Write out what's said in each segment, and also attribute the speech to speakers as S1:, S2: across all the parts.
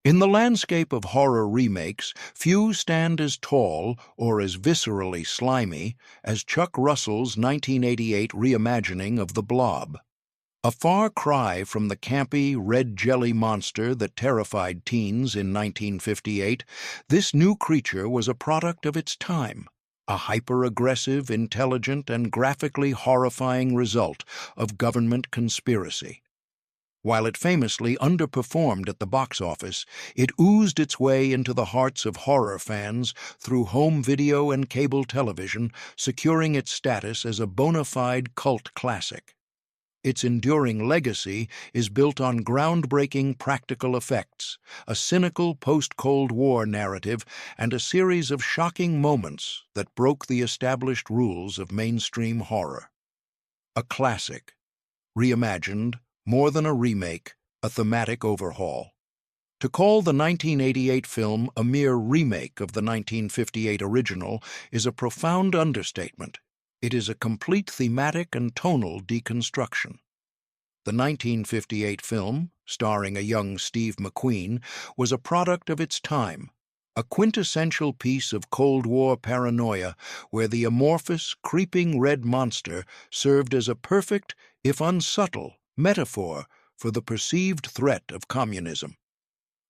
S1: In the landscape of horror remakes, few stand as tall or as viscerally slimy as Chuck Russell's 1988 reimagining of the Blob. A far cry from the campy, red jelly monster that terrified teens in 1958, this new creature was a product of its time, a hyper-aggressive, intelligent, and graphically horrifying result of government conspiracy. While it famously underperformed at the box office, it oozed its way into the hearts of horror fans through home video and cable television, securing its status as a bona fide cult classic. Its enduring legacy is built on groundbreaking practical effects, a cynical post-Cold War narrative, and a series of shocking moments that broke the established rules of mainstream horror. A classic, reimagined, more than a remake, a thematic overhaul. To call the 1988 film a mere remake of the 1958 original is a profound understatement. It is a complete thematic and tonal deconstruction. The 1958 film, starring a young Steve McQueen, was a product of its time, a quintessential piece of Cold War paranoia where the amorphous, creeping red monster served as a perfect, if unsubtle, metaphor for the perceived threat of communism.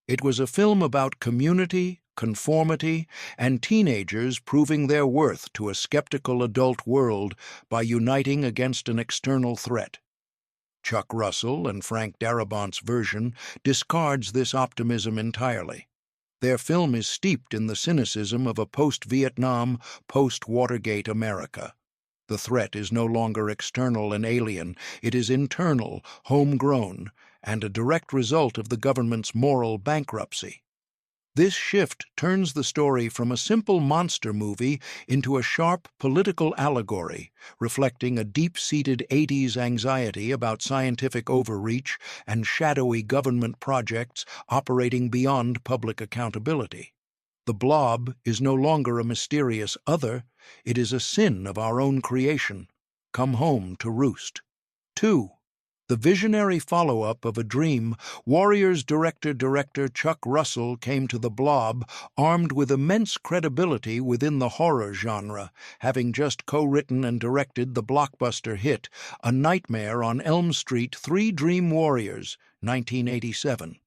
S1: It was a film about community, conformity, and teenagers proving their worth to a skeptical adult world by uniting against an external threat. Chuck Russell and Frank Darabont's version discards this optimism entirely. Their film is steeped in the cynicism of a post-Vietnam, post-Watergate America. The threat is no longer external and alien, it is internal, homegrown, and a direct result of the government's moral bankruptcy. This shift turns the story from a simple monster movie into a sharp political allegory, reflecting a deep-seated 80s anxiety about scientific overreach and shadowy government projects operating beyond public accountability. The Blob is no longer a mysterious other, it is a sin of our own creation, come home to roost. 2. The visionary follow-up of a dream, Warriors director Chuck Russell came to the Blob armed with immense credibility within the horror genre, having just co-written and directed the blockbuster hit A Nightmare on Elm Street 3 Dream Warriors, 1987.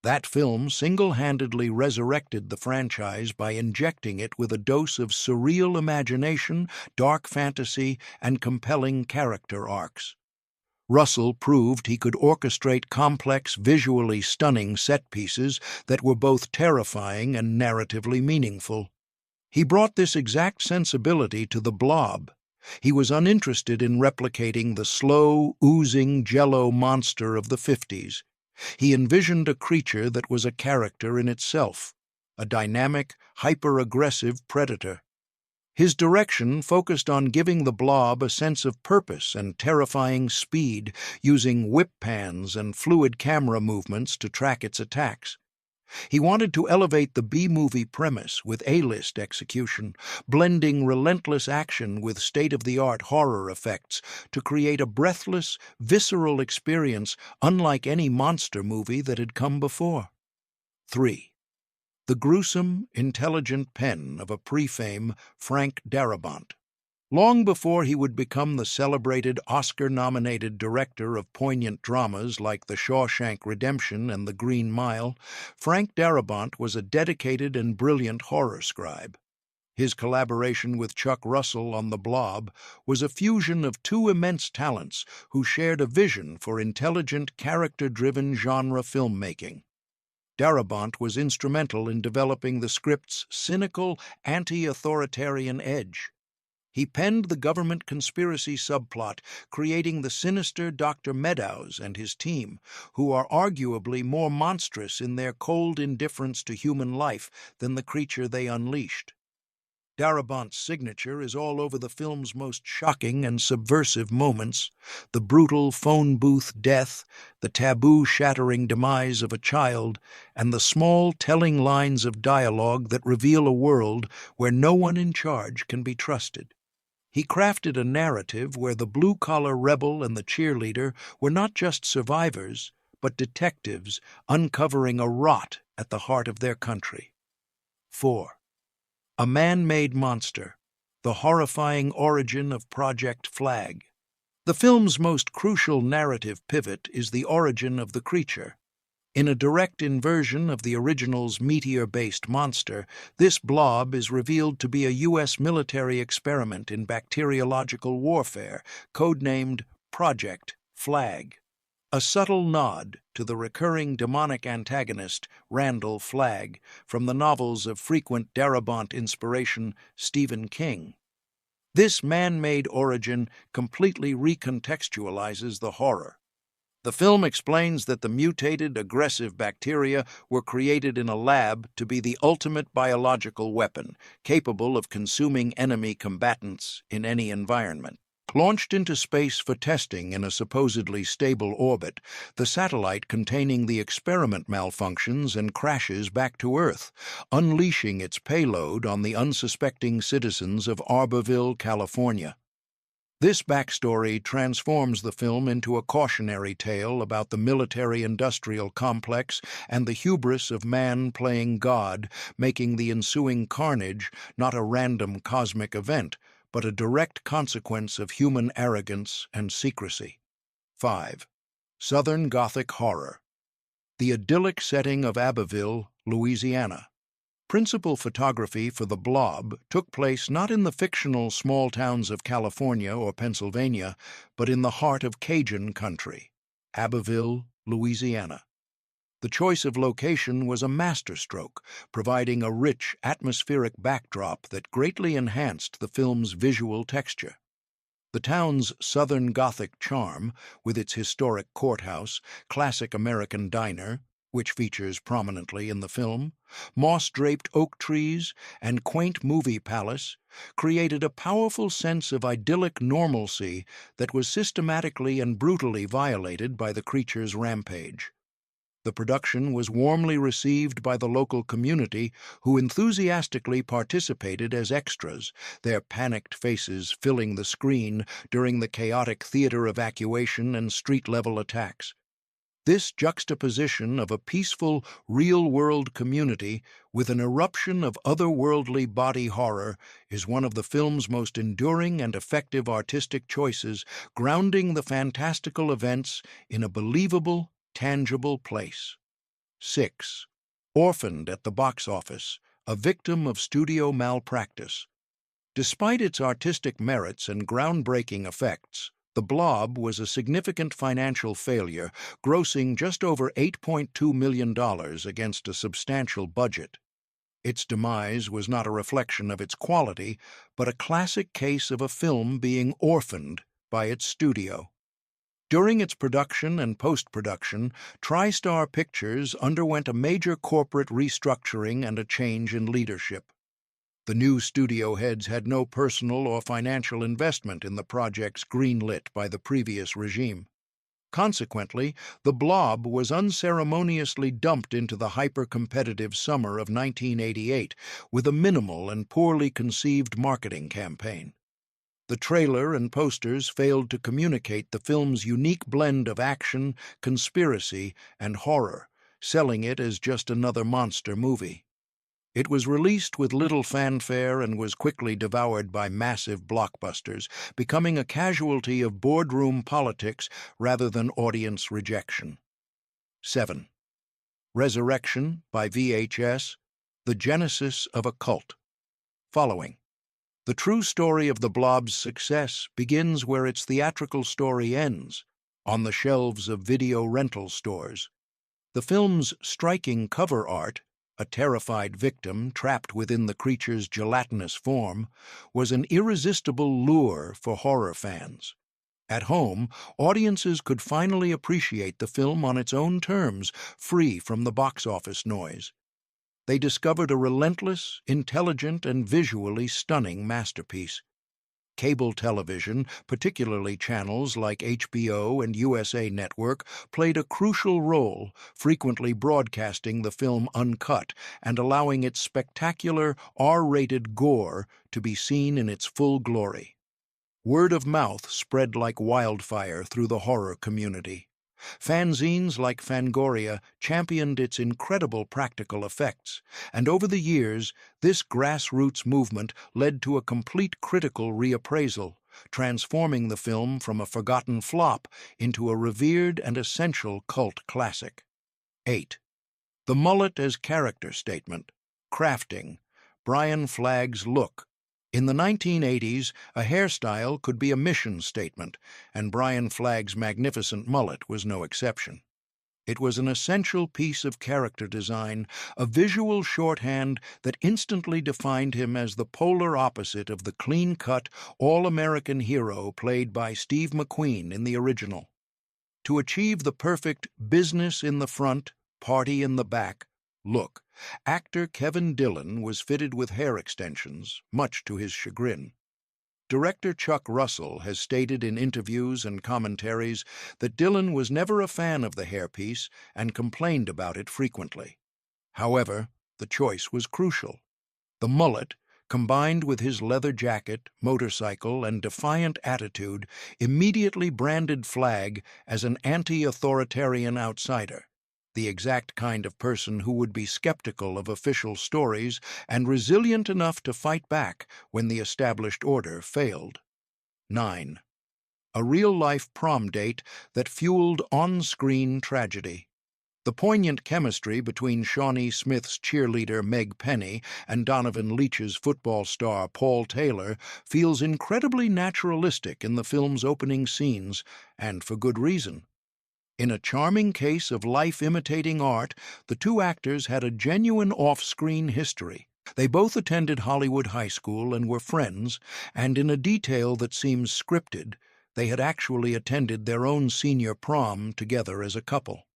S1: That film single-handedly resurrected the franchise by injecting it with a dose of surreal imagination, dark fantasy, and compelling character arcs. Russell proved he could orchestrate complex, visually stunning set pieces that were both terrifying and narratively meaningful. He brought this exact sensibility to the Blob. He was uninterested in replicating the slow, oozing jello monster of the 50s. He envisioned a creature that was a character in itself, a dynamic, hyper-aggressive predator. His direction focused on giving the Blob a sense of purpose and terrifying speed, using whip pans and fluid camera movements to track its attacks. He wanted to elevate the B-movie premise with A-list execution, blending relentless action with state-of-the-art horror effects to create a breathless, visceral experience unlike any monster movie that had come before. 3. The gruesome, intelligent pen of a pre-fame Frank Darabont. Long before he would become the celebrated Oscar-nominated director of poignant dramas like The Shawshank Redemption and The Green Mile, Frank Darabont was a dedicated and brilliant horror scribe. His collaboration with Chuck Russell on The Blob was a fusion of two immense talents who shared a vision for intelligent, character-driven genre filmmaking. Darabont was instrumental in developing the script's cynical, anti-authoritarian edge. He penned the government conspiracy subplot, creating the sinister Dr. Meadows and his team, who are arguably more monstrous in their cold indifference to human life than the creature they unleashed. Darabont's signature is all over the film's most shocking and subversive moments: the brutal phone booth death, the taboo-shattering demise of a child, and the small, telling lines of dialogue that reveal a world where no one in charge can be trusted. He crafted a narrative where the blue-collar rebel and the cheerleader were not just survivors, but detectives uncovering a rot at the heart of their country. 4. A Man-Made Monster, the horrifying origin of Project Flagg. The film's most crucial narrative pivot is the origin of the creature. In a direct inversion of the original's meteor-based monster, this blob is revealed to be a U.S. military experiment in bacteriological warfare, codenamed Project Flagg. A subtle nod to the recurring demonic antagonist, Randall Flagg, from the novels of frequent Darabont inspiration, Stephen King. This man-made origin completely recontextualizes the horror. The film explains that the mutated, aggressive bacteria were created in a lab to be the ultimate biological weapon, capable of consuming enemy combatants in any environment. Launched into space for testing in a supposedly stable orbit, the satellite containing the experiment malfunctions and crashes back to Earth, unleashing its payload on the unsuspecting citizens of Abbeville, California. This backstory transforms the film into a cautionary tale about the military-industrial complex and the hubris of man playing God, making the ensuing carnage not a random cosmic event, but a direct consequence of human arrogance and secrecy. 5. Southern Gothic Horror. The idyllic setting of Abbeville, Louisiana. Principal photography for The Blob took place not in the fictional small towns of California or Pennsylvania, but in the heart of Cajun country, Abbeville, Louisiana. The choice of location was a masterstroke, providing a rich, atmospheric backdrop that greatly enhanced the film's visual texture. The town's Southern Gothic charm, with its historic courthouse, classic American diner, which features prominently in the film, moss-draped oak trees, and quaint movie palace, created a powerful sense of idyllic normalcy that was systematically and brutally violated by the creature's rampage. The production was warmly received by the local community, who enthusiastically participated as extras, their panicked faces filling the screen during the chaotic theater evacuation and street-level attacks. This juxtaposition of a peaceful, real-world community with an eruption of otherworldly body horror is one of the film's most enduring and effective artistic choices, grounding the fantastical events in a believable, tangible place. 6. Orphaned at the box office, a victim of studio malpractice. Despite its artistic merits and groundbreaking effects, The Blob was a significant financial failure, grossing just over $8.2 million against a substantial budget. Its demise was not a reflection of its quality, but a classic case of a film being orphaned by its studio. During its production and post-production, TriStar Pictures underwent a major corporate restructuring and a change in leadership. The new studio heads had no personal or financial investment in the projects greenlit by the previous regime. Consequently, The Blob was unceremoniously dumped into the hyper-competitive summer of 1988 with a minimal and poorly conceived marketing campaign. The trailer and posters failed to communicate the film's unique blend of action, conspiracy, and horror, selling it as just another monster movie. It was released with little fanfare and was quickly devoured by massive blockbusters, becoming a casualty of boardroom politics rather than audience rejection. 7. Resurrection by VHS, The Genesis of a Cult. Following. The true story of The Blob's success begins where its theatrical story ends, on the shelves of video rental stores. The film's striking cover art, a terrified victim trapped within the creature's gelatinous form, was an irresistible lure for horror fans. At home, audiences could finally appreciate the film on its own terms, free from the box office noise. They discovered a relentless, intelligent, and visually stunning masterpiece. Cable television, particularly channels like HBO and USA Network, played a crucial role, frequently broadcasting the film uncut and allowing its spectacular R-rated gore to be seen in its full glory. Word of mouth spread like wildfire through the horror community. Fanzines like Fangoria championed its incredible practical effects, and over the years, this grassroots movement led to a complete critical reappraisal, transforming the film from a forgotten flop into a revered and essential cult classic. 8. The mullet as character statement. Crafting. Brian Flagg's look. In the 1980s, a hairstyle could be a mission statement, and Brian Flagg's magnificent mullet was no exception. It was an essential piece of character design, a visual shorthand that instantly defined him as the polar opposite of the clean-cut, all-American hero played by Steve McQueen in the original. To achieve the perfect business in the front, party in the back look, actor Kevin Dillon was fitted with hair extensions, much to his chagrin. Director Chuck Russell has stated in interviews and commentaries that Dillon was never a fan of the hairpiece and complained about it frequently. However, the choice was crucial. The mullet, combined with his leather jacket, motorcycle, and defiant attitude, immediately branded Flagg as an anti-authoritarian outsider, the exact kind of person who would be skeptical of official stories and resilient enough to fight back when the established order failed. 9. A real-life prom date that fueled on-screen tragedy. The poignant chemistry between Shawnee Smith's cheerleader Meg Penny and Donovan Leitch's football star Paul Taylor feels incredibly naturalistic in the film's opening scenes, and for good reason. In a charming case of life imitating art, the two actors had a genuine off-screen history. They both attended Hollywood High School and were friends, and in a detail that seems scripted, they had actually attended their own senior prom together as a couple.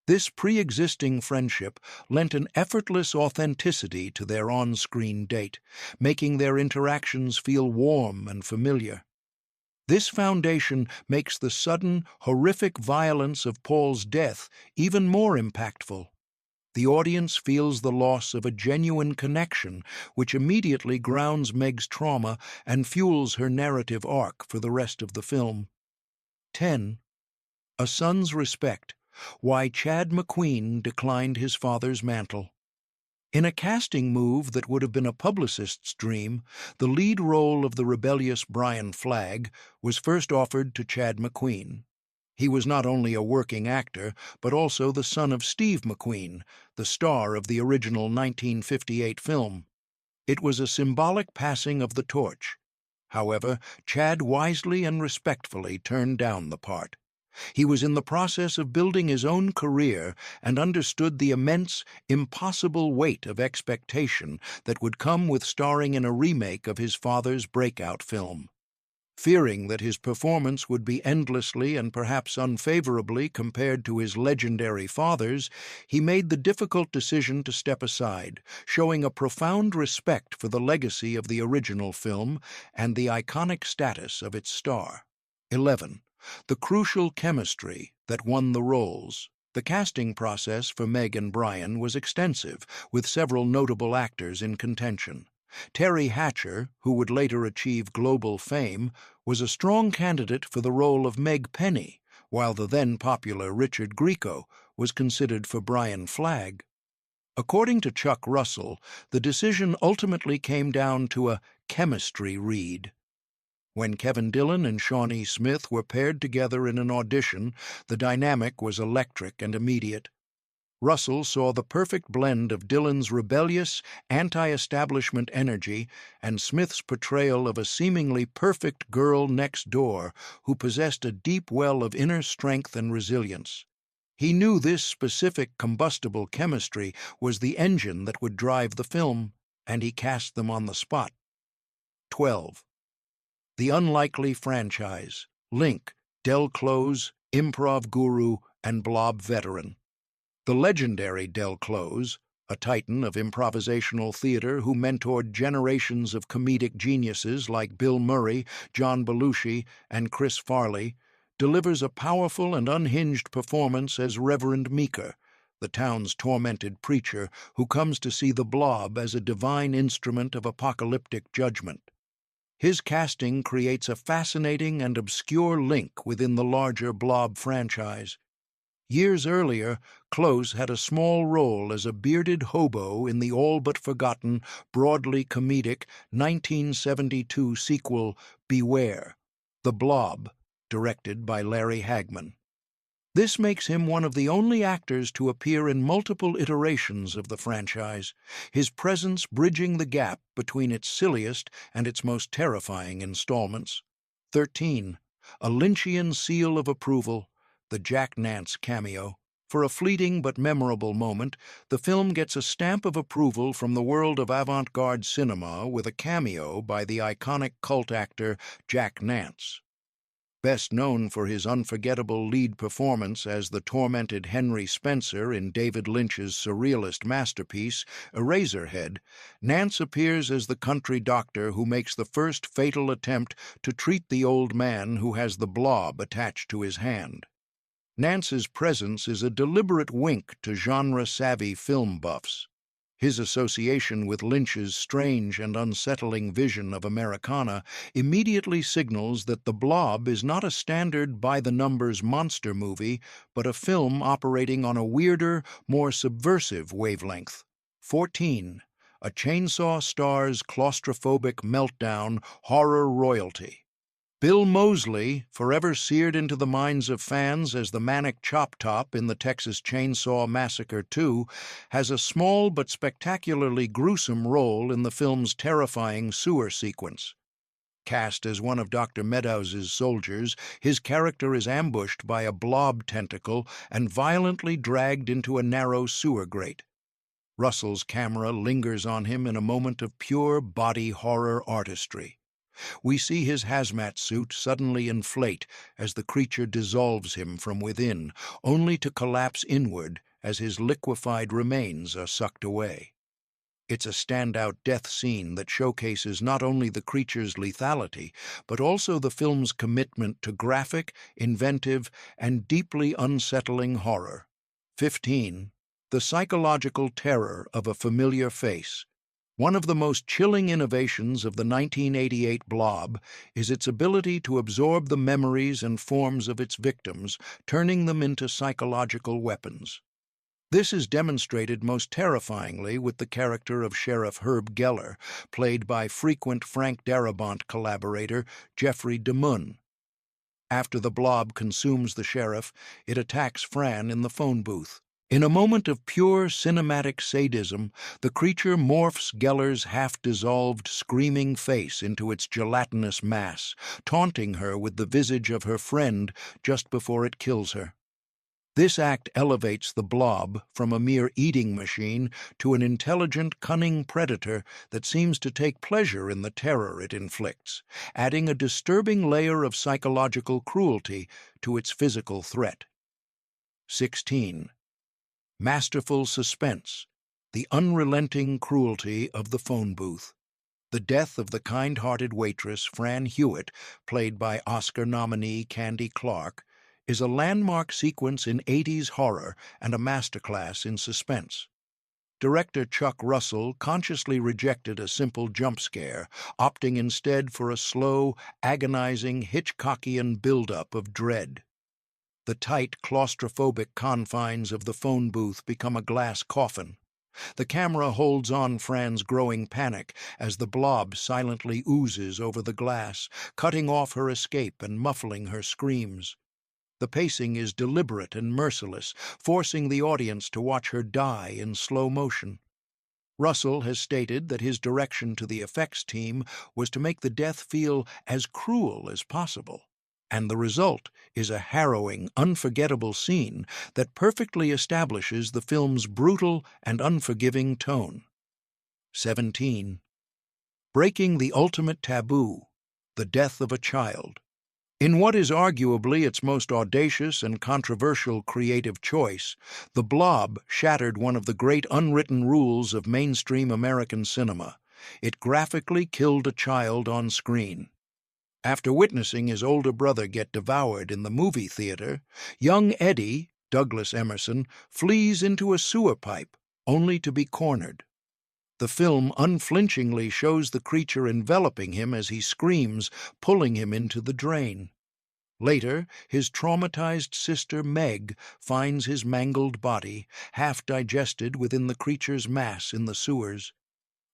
S1: This pre-existing friendship lent an effortless authenticity to their on-screen date, making their interactions feel warm and familiar. This foundation makes the sudden, horrific violence of Paul's death even more impactful. The audience feels the loss of a genuine connection, which immediately grounds Meg's trauma and fuels her narrative arc for the rest of the film. 10. A Son's Respect. Why Chad McQueen Declined His Father's Mantle. In a casting move that would have been a publicist's dream, the lead role of the rebellious Brian Flagg was first offered to Chad McQueen. He was not only a working actor, but also the son of Steve McQueen, the star of the original 1958 film. It was a symbolic passing of the torch. However, Chad wisely and respectfully turned down the part. He was in the process of building his own career and understood the immense, impossible weight of expectation that would come with starring in a remake of his father's breakout film. Fearing that his performance would be endlessly and perhaps unfavorably compared to his legendary father's, he made the difficult decision to step aside, showing a profound respect for the legacy of the original film and the iconic status of its star. 11. The crucial chemistry that won the roles. The casting process for Meg and Brian was extensive, with several notable actors in contention. Terry Hatcher, who would later achieve global fame, was a strong candidate for the role of Meg Penny, while the then-popular Richard Grieco was considered for Brian Flagg. According to Chuck Russell, the decision ultimately came down to a chemistry read. When Kevin Dillon and Shawnee Smith were paired together in an audition, the dynamic was electric and immediate. Russell saw the perfect blend of Dillon's rebellious, anti-establishment energy and Smith's portrayal of a seemingly perfect girl next door who possessed a deep well of inner strength and resilience. He knew this specific combustible chemistry was the engine that would drive the film, and he cast them on the spot. 12. The Unlikely Franchise. Link, Del Close, Improv guru, and Blob veteran. The legendary Del Close, a titan of improvisational theater who mentored generations of comedic geniuses like Bill Murray, John Belushi, and Chris Farley, delivers a powerful and unhinged performance as Reverend Meeker, the town's tormented preacher who comes to see the Blob as a divine instrument of apocalyptic judgment. His casting creates a fascinating and obscure link within the larger Blob franchise. Years earlier, Close had a small role as a bearded hobo in the all-but-forgotten, broadly comedic 1972 sequel Beware, The Blob, directed by Larry Hagman. This makes him one of the only actors to appear in multiple iterations of the franchise, his presence bridging the gap between its silliest and its most terrifying installments. 13. A Lynchian seal of approval, the Jack Nance cameo. For a fleeting but memorable moment, the film gets a stamp of approval from the world of avant-garde cinema with a cameo by the iconic cult actor Jack Nance. Best known for his unforgettable lead performance as the tormented Henry Spencer in David Lynch's surrealist masterpiece, Eraserhead, Nance appears as the country doctor who makes the first fatal attempt to treat the old man who has the blob attached to his hand. Nance's presence is a deliberate wink to genre-savvy film buffs. His association with Lynch's strange and unsettling vision of Americana immediately signals that The Blob is not a standard by-the-numbers monster movie, but a film operating on a weirder, more subversive wavelength. 14. A Chainsaw Star's claustrophobic meltdown, horror royalty. Bill Moseley, forever seared into the minds of fans as the manic Chop Top in the Texas Chainsaw Massacre 2, has a small but spectacularly gruesome role in the film's terrifying sewer sequence. Cast as one of Dr. Meadows's soldiers, his character is ambushed by a blob tentacle and violently dragged into a narrow sewer grate. Russell's camera lingers on him in a moment of pure body horror artistry. We see his hazmat suit suddenly inflate as the creature dissolves him from within, only to collapse inward as his liquefied remains are sucked away. It's a standout death scene that showcases not only the creature's lethality, but also the film's commitment to graphic, inventive, and deeply unsettling horror. 15. The psychological terror of a familiar face. One of the most chilling innovations of the 1988 Blob is its ability to absorb the memories and forms of its victims, turning them into psychological weapons. This is demonstrated most terrifyingly with the character of Sheriff Herb Geller, played by frequent Frank Darabont collaborator Jeffrey DeMunn. After the Blob consumes the sheriff, it attacks Fran in the phone booth. In a moment of pure cinematic sadism, the creature morphs Geller's half-dissolved, screaming face into its gelatinous mass, taunting her with the visage of her friend just before it kills her. This act elevates the Blob from a mere eating machine to an intelligent, cunning predator that seems to take pleasure in the terror it inflicts, adding a disturbing layer of psychological cruelty to its physical threat. 16. Masterful suspense, the unrelenting cruelty of the phone booth. The death of the kind-hearted waitress Fran Hewitt, played by Oscar nominee Candy Clark, is a landmark sequence in 80s horror and a masterclass in suspense. Director Chuck Russell consciously rejected a simple jump scare, opting instead for a slow, agonizing Hitchcockian buildup of dread. The tight, claustrophobic confines of the phone booth become a glass coffin. The camera holds on Fran's growing panic as the Blob silently oozes over the glass, cutting off her escape and muffling her screams. The pacing is deliberate and merciless, forcing the audience to watch her die in slow motion. Russell has stated that his direction to the effects team was to make the death feel as cruel as possible. And the result is a harrowing, unforgettable scene that perfectly establishes the film's brutal and unforgiving tone. 17. Breaking the ultimate taboo, the death of a child. In what is arguably its most audacious and controversial creative choice, The Blob shattered one of the great unwritten rules of mainstream American cinema. It graphically killed a child on screen. After witnessing his older brother get devoured in the movie theater, young Eddie, Douglas Emerson, flees into a sewer pipe, only to be cornered. The film unflinchingly shows the creature enveloping him as he screams, pulling him into the drain. Later, his traumatized sister Meg finds his mangled body, half digested within the creature's mass in the sewers.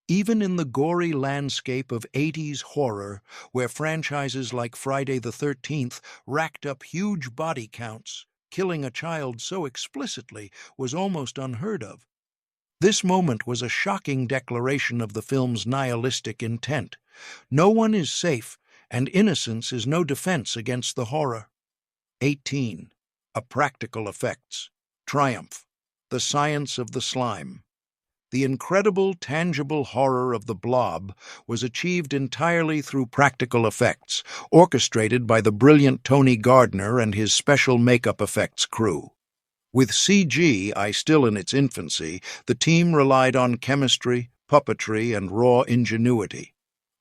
S1: Even in the gory landscape of 80s horror, where franchises like Friday the 13th racked up huge body counts, killing a child so explicitly was almost unheard of. This moment was a shocking declaration of the film's nihilistic intent. No one is safe, and innocence is no defense against the horror. 18. A practical effects. Triumph. The science of the slime. The incredible, tangible horror of the Blob was achieved entirely through practical effects, orchestrated by the brilliant Tony Gardner and his special makeup effects crew. With CGI still in its infancy, the team relied on chemistry, puppetry, and raw ingenuity.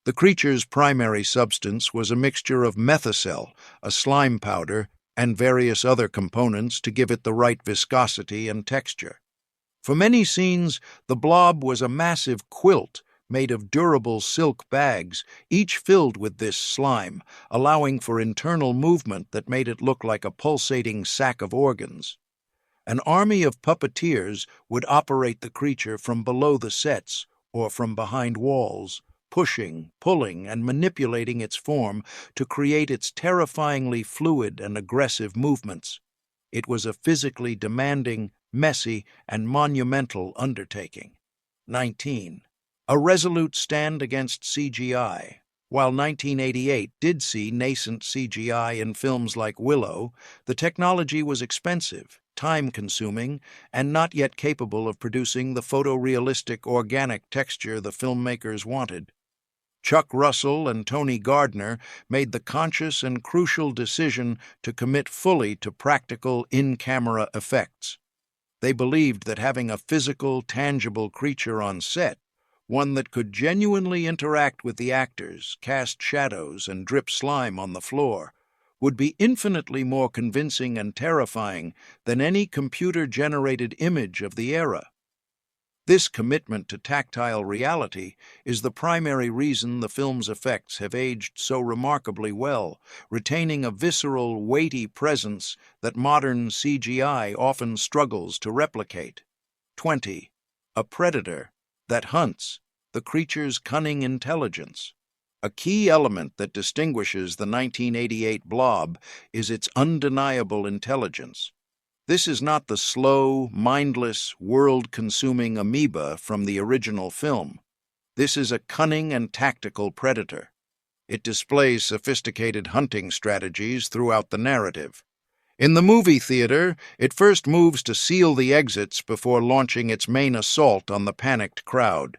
S1: The creature's primary substance was a mixture of methocel, a slime powder, and various other components to give it the right viscosity and texture. For many scenes, the Blob was a massive quilt made of durable silk bags, each filled with this slime, allowing for internal movement that made it look like a pulsating sack of organs. An army of puppeteers would operate the creature from below the sets or from behind walls, pushing, pulling, and manipulating its form to create its terrifyingly fluid and aggressive movements. It was a physically demanding, messy, and monumental undertaking. 19. A resolute stand against CGI. While 1988 did see nascent CGI in films like Willow, the technology was expensive, time-consuming, and not yet capable of producing the photorealistic organic texture the filmmakers wanted. Chuck Russell and Tony Gardner made the conscious and crucial decision to commit fully to practical in-camera effects. They believed that having a physical, tangible creature on set, one that could genuinely interact with the actors, cast shadows, and drip slime on the floor, would be infinitely more convincing and terrifying than any computer-generated image of the era. This commitment to tactile reality is the primary reason the film's effects have aged so remarkably well, retaining a visceral, weighty presence that modern CGI often struggles to replicate. 20. A predator that hunts, the creature's cunning intelligence. A key element that distinguishes the 1988 Blob is its undeniable intelligence. This is not the slow, mindless, world-consuming amoeba from the original film. This is a cunning and tactical predator. It displays sophisticated hunting strategies throughout the narrative. In the movie theater, it first moves to seal the exits before launching its main assault on the panicked crowd.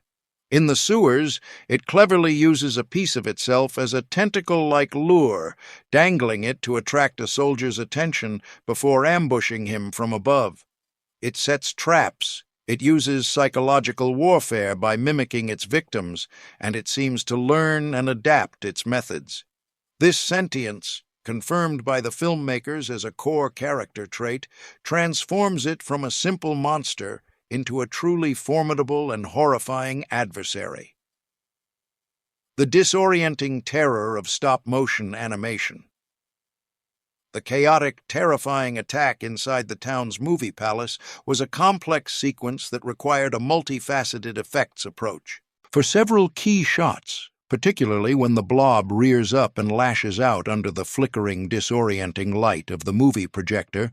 S1: In the sewers, it cleverly uses a piece of itself as a tentacle-like lure, dangling it to attract a soldier's attention before ambushing him from above. It sets traps, it uses psychological warfare by mimicking its victims, and it seems to learn and adapt its methods. This sentience, confirmed by the filmmakers as a core character trait, transforms it from a simple monster into a truly formidable and horrifying adversary. The disorienting terror of stop-motion animation. The chaotic, terrifying attack inside the town's movie palace was a complex sequence that required a multifaceted effects approach. For several key shots, particularly when the Blob rears up and lashes out under the flickering, disorienting light of the movie projector,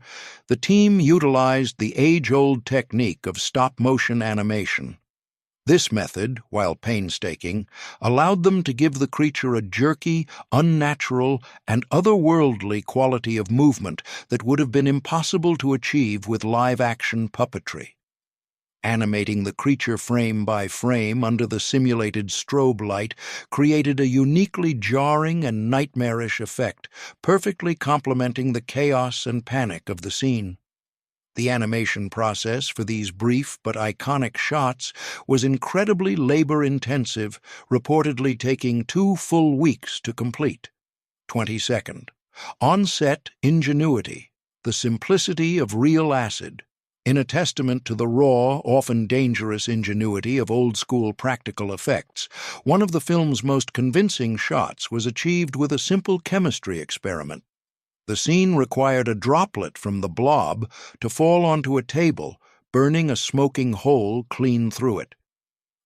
S1: the team utilized the age-old technique of stop-motion animation. This method, while painstaking, allowed them to give the creature a jerky, unnatural, and otherworldly quality of movement that would have been impossible to achieve with live-action puppetry. Animating the creature frame by frame under the simulated strobe light created a uniquely jarring and nightmarish effect, perfectly complementing the chaos and panic of the scene. The animation process for these brief but iconic shots was incredibly labor-intensive, reportedly taking 2 full weeks to complete. 22nd. On-set ingenuity, the simplicity of real acid. In a testament to the raw, often dangerous ingenuity of old-school practical effects, one of the film's most convincing shots was achieved with a simple chemistry experiment. The scene required a droplet from the Blob to fall onto a table, burning a smoking hole clean through it.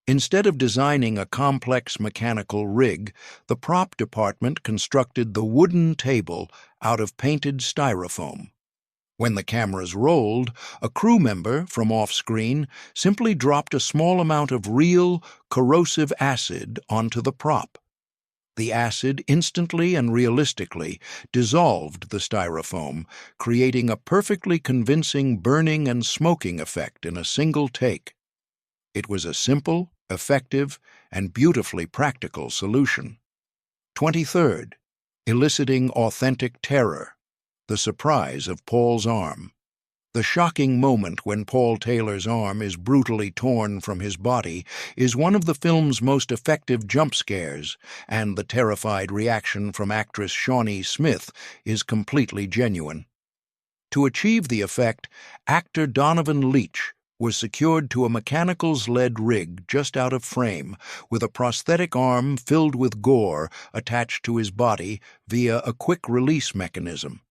S1: Instead of designing a complex mechanical rig, the prop department constructed the wooden table out of painted styrofoam. When the cameras rolled, a crew member from off-screen simply dropped a small amount of real, corrosive acid onto the prop. The acid instantly and realistically dissolved the styrofoam, creating a perfectly convincing burning and smoking effect in a single take. It was a simple, effective, and beautifully practical solution. 23rd, eliciting authentic terror. The surprise of Paul's arm. The shocking moment when Paul Taylor's arm is brutally torn from his body is one of the film's most effective jump scares, and the terrified reaction from actress Shawnee Smith is completely genuine. To achieve the effect, actor Donovan Leitch was secured to a mechanicals-led rig just out of frame, with a prosthetic arm filled with gore attached to his body via a quick-release mechanism.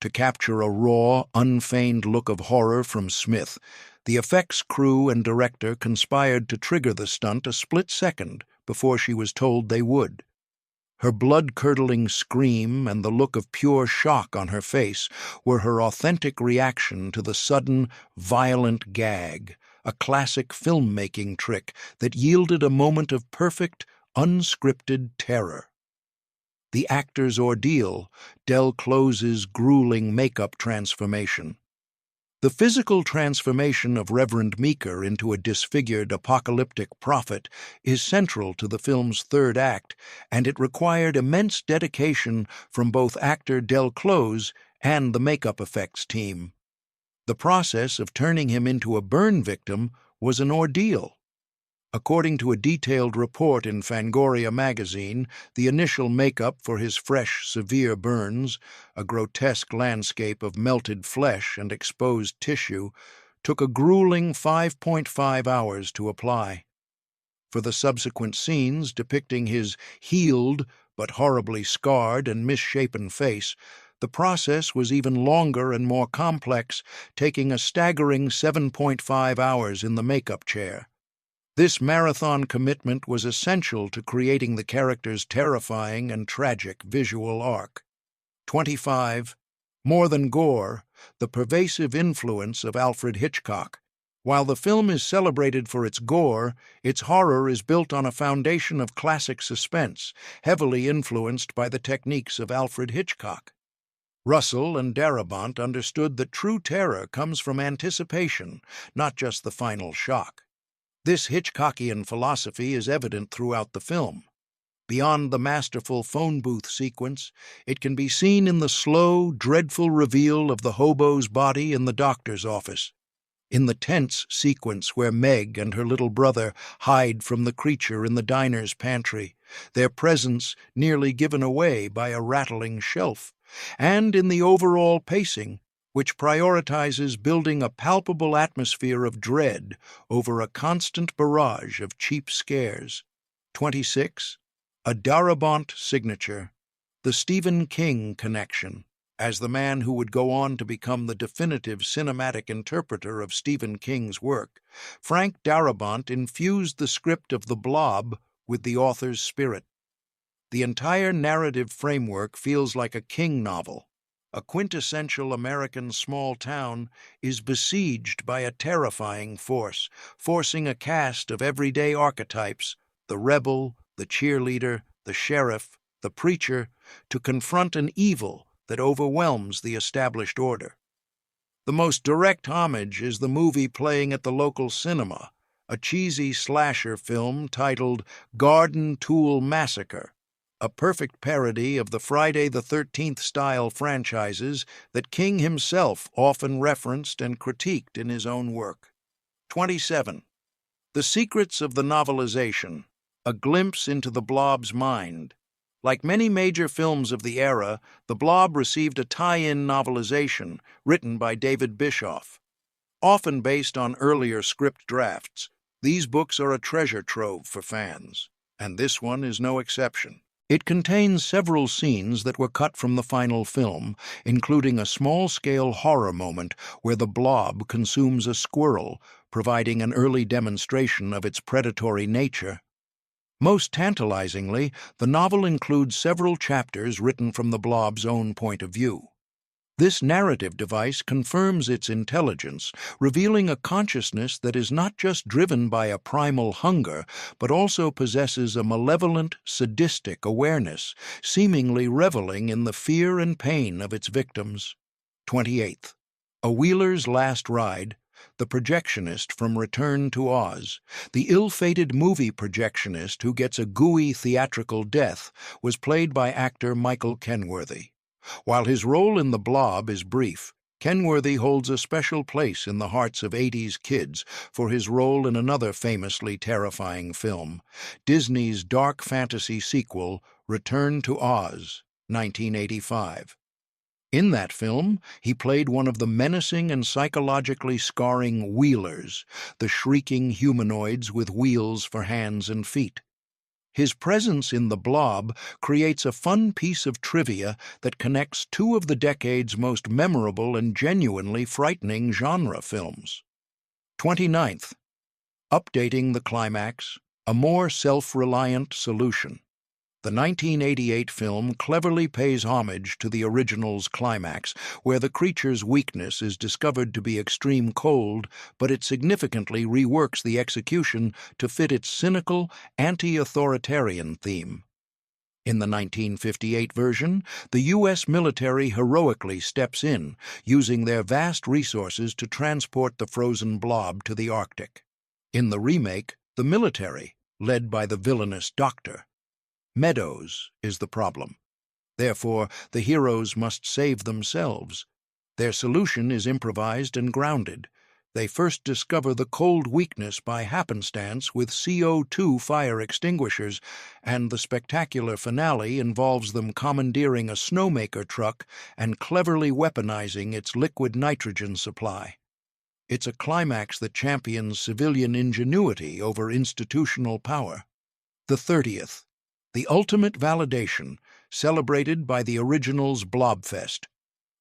S1: To capture a raw, unfeigned look of horror from Smith, the effects crew and director conspired to trigger the stunt a split second before she was told they would. Her blood-curdling scream and the look of pure shock on her face were her authentic reaction to the sudden, violent gag, a classic filmmaking trick that yielded a moment of perfect, unscripted terror. The actor's ordeal, Del Close's grueling makeup transformation. The physical transformation of Reverend Meeker into a disfigured apocalyptic prophet is central to the film's third act, and it required immense dedication from both actor Del Close and the makeup effects team. The process of turning him into a burn victim was an ordeal. According to a detailed report in Fangoria magazine, the initial makeup for his fresh, severe burns, a grotesque landscape of melted flesh and exposed tissue, took a grueling 5.5 hours to apply. For the subsequent scenes depicting his healed but horribly scarred and misshapen face, the process was even longer and more complex, taking a staggering 7.5 hours in the makeup chair. This marathon commitment was essential to creating the character's terrifying and tragic visual arc. 25. More than gore, the pervasive influence of Alfred Hitchcock. While the film is celebrated for its gore, its horror is built on a foundation of classic suspense, heavily influenced by the techniques of Alfred Hitchcock. Russell and Darabont understood that true terror comes from anticipation, not just the final shock. This Hitchcockian philosophy is evident throughout the film. Beyond the masterful phone booth sequence, it can be seen in the slow, dreadful reveal of the hobo's body in the doctor's office, in the tense sequence where Meg and her little brother hide from the creature in the diner's pantry, their presence nearly given away by a rattling shelf, and in the overall pacing, which prioritizes building a palpable atmosphere of dread over a constant barrage of cheap scares. 26. A Darabont signature. The Stephen King connection. As the man who would go on to become the definitive cinematic interpreter of Stephen King's work, Frank Darabont infused the script of The Blob with the author's spirit. The entire narrative framework feels like a King novel. A quintessential American small town is besieged by a terrifying force, forcing a cast of everyday archetypes, the rebel, the cheerleader, the sheriff, the preacher, to confront an evil that overwhelms the established order. The most direct homage is the movie playing at the local cinema, a cheesy slasher film titled Garden Tool Massacre, a perfect parody of the Friday the 13th style franchises that King himself often referenced and critiqued in his own work. 27. The Secrets of the Novelization, a glimpse into the Blob's mind. Like many major films of the era, The Blob received a tie-in novelization written by David Bischoff. Often based on earlier script drafts, these books are a treasure trove for fans, and this one is no exception. It contains several scenes that were cut from the final film, including a small-scale horror moment where the blob consumes a squirrel, providing an early demonstration of its predatory nature. Most tantalizingly, the novel includes several chapters written from the blob's own point of view. This narrative device confirms its intelligence, revealing a consciousness that is not just driven by a primal hunger, but also possesses a malevolent, sadistic awareness, seemingly reveling in the fear and pain of its victims. 28th. A Wheeler's Last Ride, the projectionist from Return to Oz, the ill-fated movie projectionist who gets a gooey theatrical death, was played by actor Michael Kenworthy. While his role in The Blob is brief, Kenworthy holds a special place in the hearts of 80s kids for his role in another famously terrifying film, Disney's dark fantasy sequel, Return to Oz, 1985. In that film, he played one of the menacing and psychologically scarring Wheelers, the shrieking humanoids with wheels for hands and feet. His presence in The Blob creates a fun piece of trivia that connects two of the decade's most memorable and genuinely frightening genre films. 29th. Updating the climax, a more self-reliant solution. The 1988 film cleverly pays homage to the original's climax, where the creature's weakness is discovered to be extreme cold, but it significantly reworks the execution to fit its cynical, anti-authoritarian theme. In the 1958 version, the U.S. military heroically steps in, using their vast resources to transport the frozen blob to the Arctic. In the remake, the military, led by the villainous Doctor Meadows, is the problem. Therefore, the heroes must save themselves. Their solution is improvised and grounded. They first discover the cold weakness by happenstance with CO2 fire extinguishers, and the spectacular finale involves them commandeering a snowmaker truck and cleverly weaponizing its liquid nitrogen supply. It's a climax that champions civilian ingenuity over institutional power. The 30th. The ultimate validation, celebrated by the original's Blobfest.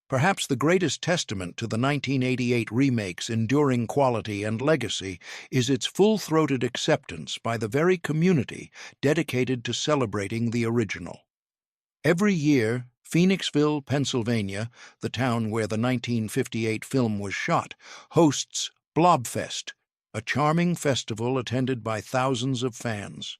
S1: Perhaps the greatest testament to the 1988 remake's enduring quality and legacy is its full-throated acceptance by the very community dedicated to celebrating the original. Every year, Phoenixville, Pennsylvania, the town where the 1958 film was shot, hosts Blobfest, a charming festival attended by thousands of fans.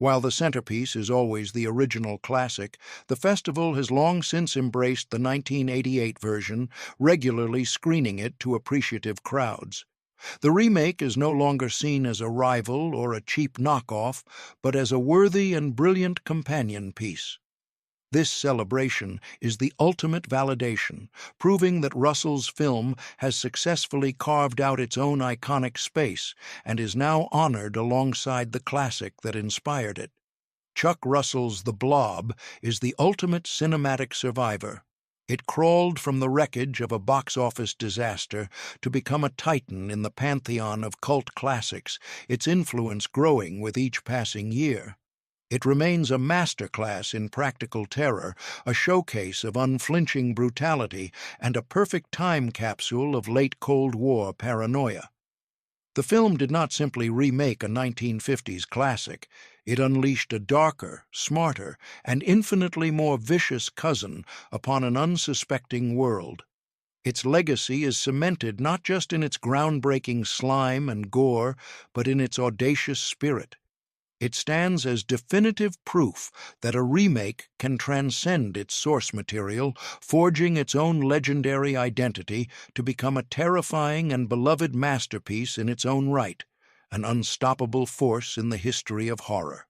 S1: While the centerpiece is always the original classic, the festival has long since embraced the 1988 version, regularly screening it to appreciative crowds. The remake is no longer seen as a rival or a cheap knockoff, but as a worthy and brilliant companion piece. This celebration is the ultimate validation, proving that Russell's film has successfully carved out its own iconic space and is now honored alongside the classic that inspired it. Chuck Russell's The Blob is the ultimate cinematic survivor. It crawled from the wreckage of a box-office disaster to become a titan in the pantheon of cult classics, its influence growing with each passing year. It remains a masterclass in practical terror, a showcase of unflinching brutality, and a perfect time capsule of late Cold War paranoia. The film did not simply remake a 1950s classic. It unleashed a darker, smarter, and infinitely more vicious cousin upon an unsuspecting world. Its legacy is cemented not just in its groundbreaking slime and gore, but in its audacious spirit. It stands as definitive proof that a remake can transcend its source material, forging its own legendary identity to become a terrifying and beloved masterpiece in its own right, an unstoppable force in the history of horror.